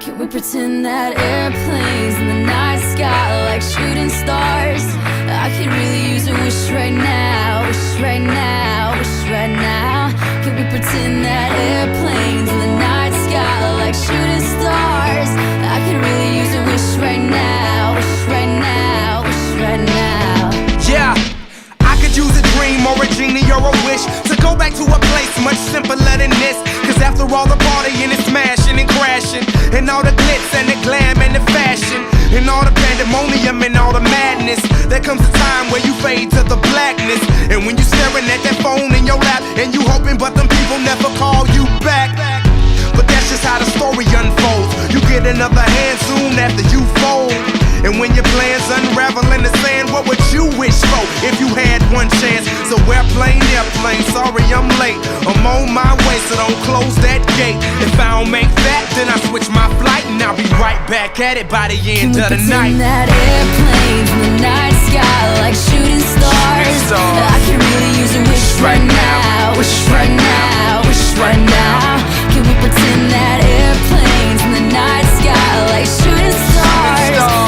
Can we pretend that airplanes in the night sky are like shooting stars? I could really use a wish right now, wish right now, wish right now. Can we pretend that airplanes in the night sky are like shooting stars? I could really use a wish right now, wish right now, wish right now. Yeah, I could use a dream or a genie or a wish to go back to a place much simpler than this. Cause after all the partying and smashing and crashing, and all the glitz and the glam and the fashion, and all the pandemonium and all the madness, there comes a time where you fade to the blackness. And when you staring at that phone in your lap, and you hoping but them people never call you back. But that's just how the story unfolds. You get another hand soon after you fold. And when your plans unravel in the sand, what would you wish for if you had one chance? So airplane, sorry I'm late, I'm on my way, so don't close that gate. If I don't make that, then I switch my flight, and I'll be right back at it by the end of the night. That